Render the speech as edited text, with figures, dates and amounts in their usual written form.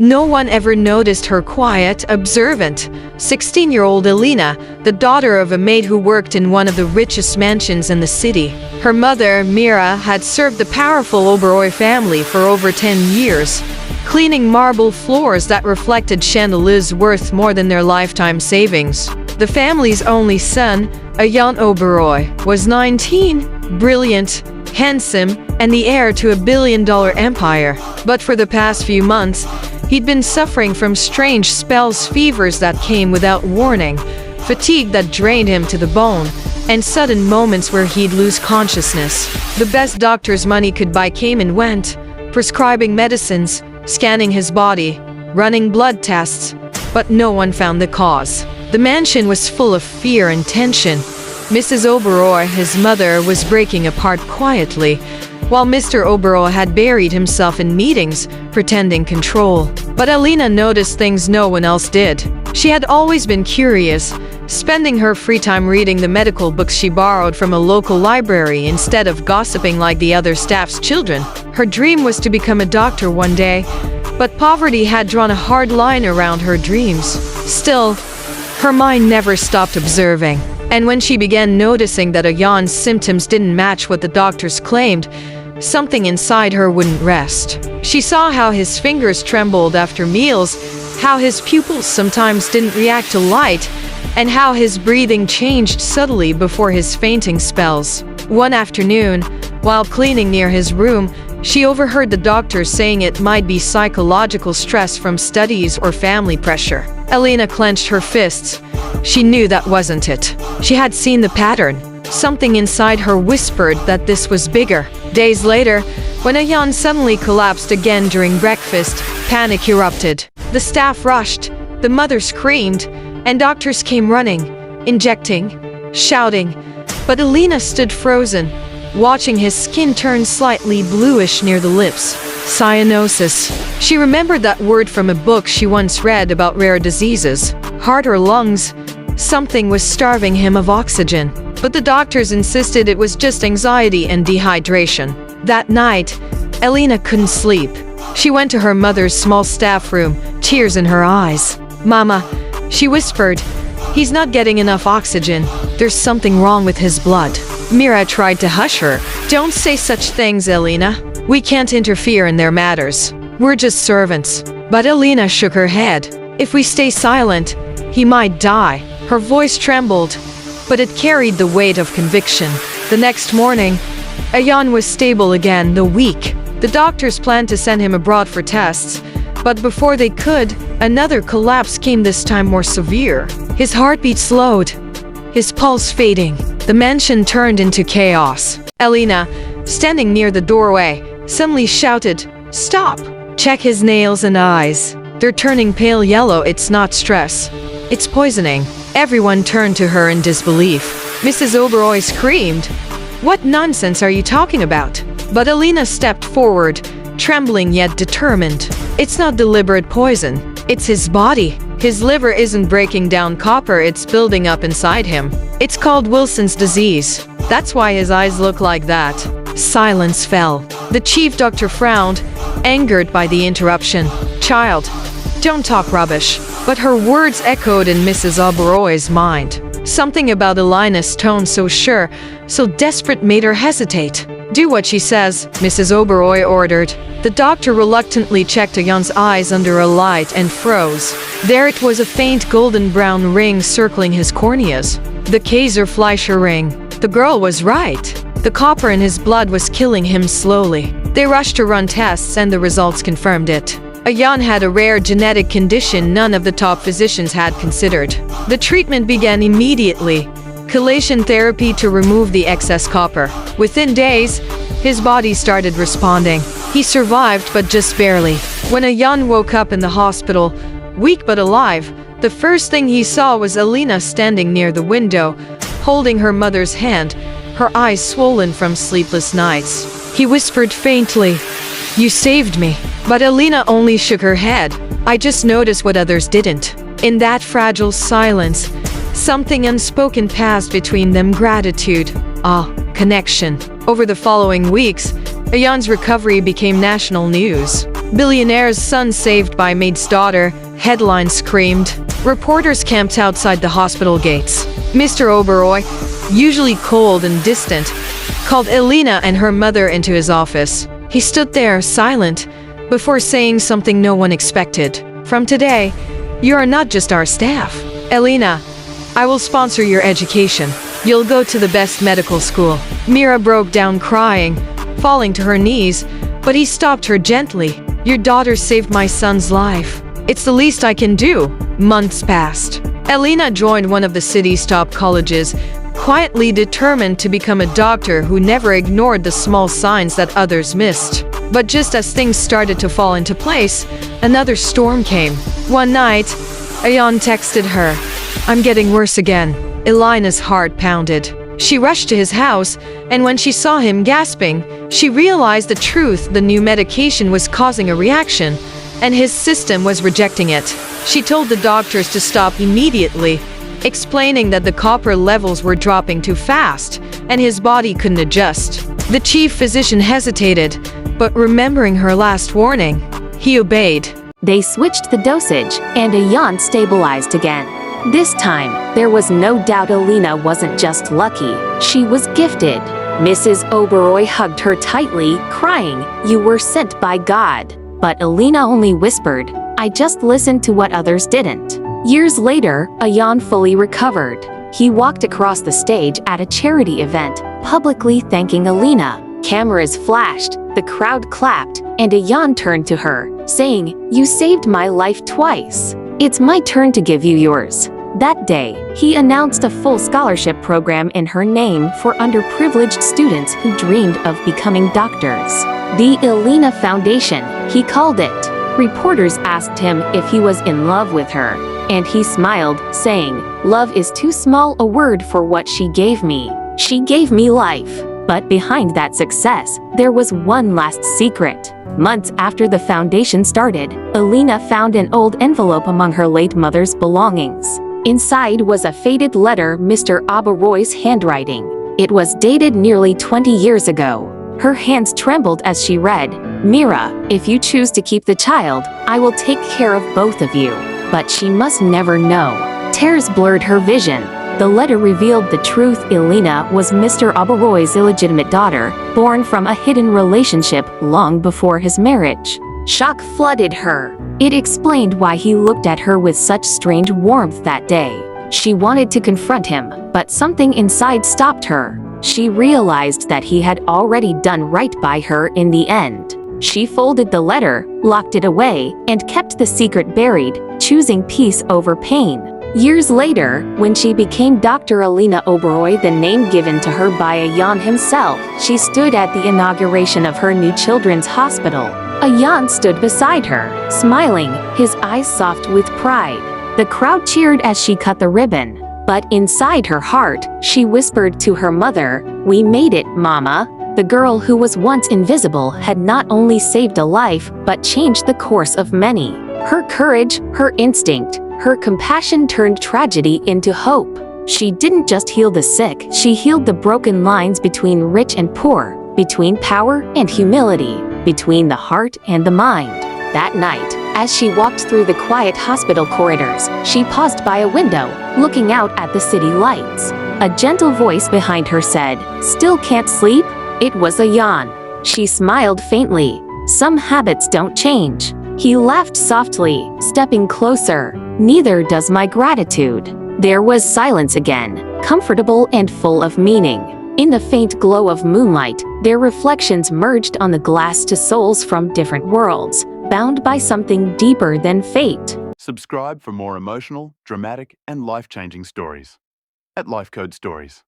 No one ever noticed her quiet, observant 16-year-old Elina, the daughter of a maid who worked in one of the richest mansions in the city. Her mother, Mira, had served the powerful Oberoi family for over 10 years, cleaning marble floors that reflected chandeliers worth more than their lifetime savings. The family's only son, Jan Oberoi, was 19, brilliant, handsome, and the heir to a billion-dollar empire. But for the past few months, he'd been suffering from strange spells, fevers that came without warning, fatigue that drained him to the bone, and sudden moments where he'd lose consciousness. The best doctors money could buy came and went, prescribing medicines, scanning his body, running blood tests, but no one found the cause. The mansion was full of fear and tension. Mrs. Oberoi, his mother, was breaking apart quietly, while Mr. Oberoi had buried himself in meetings, pretending control. But Elina noticed things no one else did. She had always been curious, spending her free time reading the medical books she borrowed from a local library instead of gossiping like the other staff's children. Her dream was to become a doctor one day, but poverty had drawn a hard line around her dreams. Still, her mind never stopped observing. And when she began noticing that Jan's symptoms didn't match what the doctors claimed, something inside her wouldn't rest. She saw how his fingers trembled after meals, how his pupils sometimes didn't react to light, and how his breathing changed subtly before his fainting spells. One afternoon, while cleaning near his room, she overheard the doctor saying it might be psychological stress from studies or family pressure. Elina clenched her fists. She knew that wasn't it. She had seen the pattern. Something inside her whispered that this was bigger. Days later, when Jan suddenly collapsed again during breakfast, panic erupted. The staff rushed, the mother screamed, and doctors came running, injecting, shouting. But Elina stood frozen, watching his skin turn slightly bluish near the lips. Cyanosis. She remembered that word from a book she once read about rare diseases. Heart or lungs. Something was starving him of oxygen. But the doctors insisted it was just anxiety and dehydration. That night, Elina couldn't sleep. She went to her mother's small staff room, tears in her eyes. "Mama," she whispered, "he's not getting enough oxygen. There's something wrong with his blood." Mira tried to hush her. "Don't say such things, Elina. We can't interfere in their matters. We're just servants." But Elina shook her head. "If we stay silent, he might die." Her voice trembled, but it carried the weight of conviction. The next morning, Jan was stable again, though weak. The doctors planned to send him abroad for tests, but before they could, another collapse came, this time more severe. His heartbeat slowed, his pulse fading. The mansion turned into chaos. Elina, standing near the doorway, suddenly shouted, "Stop!" "Check his nails and eyes. They're turning pale yellow. It's not stress. It's poisoning." Everyone turned to her in disbelief. Mrs. Oberoi screamed, "What nonsense are you talking about?" But Elina stepped forward, trembling yet determined. "It's not deliberate poison. It's his body. His liver isn't breaking down copper, it's building up inside him. It's called Wilson's disease. That's why his eyes look like that." Silence fell. The chief doctor frowned, angered by the interruption. "Child, don't talk rubbish." But her words echoed in Mrs. Oberoi's mind. Something about Elina's tone, so sure, so desperate, made her hesitate. "Do what she says," Mrs. Oberoi ordered. The doctor reluctantly checked Jan's eyes under a light and froze. There it was, a faint golden-brown ring circling his corneas. The Kaiser-Fleischer ring. The girl was right. The copper in his blood was killing him slowly. They rushed to run tests and the results confirmed it. Jan had a rare genetic condition none of the top physicians had considered. The treatment began immediately. Chelation therapy to remove the excess copper. Within days, his body started responding. He survived, but just barely. When Jan woke up in the hospital, weak but alive, the first thing he saw was Elina standing near the window, holding her mother's hand, her eyes swollen from sleepless nights. He whispered faintly, "You saved me." But Elina only shook her head. "I just noticed what others didn't." In that fragile silence, something unspoken passed between them, gratitude, connection. Over the following weeks, Jan's recovery became national news. Billionaire's son saved by Maid's daughter, headline screamed. Reporters camped outside the hospital gates. Mr. Oberoi, usually cold and distant, called Elina and her mother into his office. He stood there, silent, before saying something no one expected. From today, you are not just our staff. Elina, I will sponsor your education. You'll go to the best medical school. Mira broke down crying, falling to her knees, but he stopped her gently. Your daughter saved my son's life. It's the least I can do. Months passed. Elina joined one of the city's top colleges, quietly determined to become a doctor who never ignored the small signs that others missed. But just as things started to fall into place, another storm came. One night, Ayan texted her, "I'm getting worse again." Elina's heart pounded. She rushed to his house, and when she saw him gasping, she realized the truth: the new medication was causing a reaction, and his system was rejecting it. She told the doctors to stop immediately, explaining that the copper levels were dropping too fast, and his body couldn't adjust. The chief physician hesitated, but remembering her last warning, he obeyed. They switched the dosage, and Ayan stabilized again. This time, there was no doubt Elina wasn't just lucky, she was gifted. Mrs. Oberoi hugged her tightly, crying, "You were sent by God." But Elina only whispered, "I just listened to what others didn't." Years later, Ayan fully recovered. He walked across the stage at a charity event, publicly thanking Elina. Cameras flashed, the crowd clapped, and Ayan turned to her, saying, "You saved my life twice. It's my turn to give you yours." That day, he announced a full scholarship program in her name for underprivileged students who dreamed of becoming doctors. The Elina Foundation, he called it. Reporters asked him if he was in love with her, and he smiled, saying, "Love is too small a word for what she gave me. She gave me life." But behind that success, there was one last secret. Months after the foundation started, Elina found an old envelope among her late mother's belongings. Inside was a faded letter, Mr. Oberoi's handwriting. It was dated nearly 20 years ago. Her hands trembled as she read, "Mira, if you choose to keep the child, I will take care of both of you. But she must never know." Tears blurred her vision. The letter revealed the truth: Elina was Mr. Oberoi's illegitimate daughter, born from a hidden relationship long before his marriage. Shock flooded her. It explained why he looked at her with such strange warmth that day. She wanted to confront him, but something inside stopped her. She realized that he had already done right by her in the end. She folded the letter, locked it away, and kept the secret buried, choosing peace over pain. Years later, when she became Dr. Elina Oberoi, the name given to her by Ayan himself, she stood at the inauguration of her new children's hospital. Ayan stood beside her, smiling, his eyes soft with pride. The crowd cheered as she cut the ribbon. But inside her heart, she whispered to her mother, "We made it, Mama." The girl who was once invisible had not only saved a life, but changed the course of many. Her courage, her instinct, her compassion turned tragedy into hope. She didn't just heal the sick, she healed the broken lines between rich and poor, between power and humility, between the heart and the mind. That night, as she walked through the quiet hospital corridors, she paused by a window, looking out at the city lights. A gentle voice behind her said, "Still can't sleep?" It was Ayan. She smiled faintly. "Some habits don't change." He laughed softly, stepping closer. "Neither does my gratitude." There was silence again, comfortable and full of meaning. In the faint glow of moonlight, their reflections merged on the glass to souls from different worlds, bound by something deeper than fate. Subscribe for more emotional, dramatic, and life-changing stories at Life Code Stories.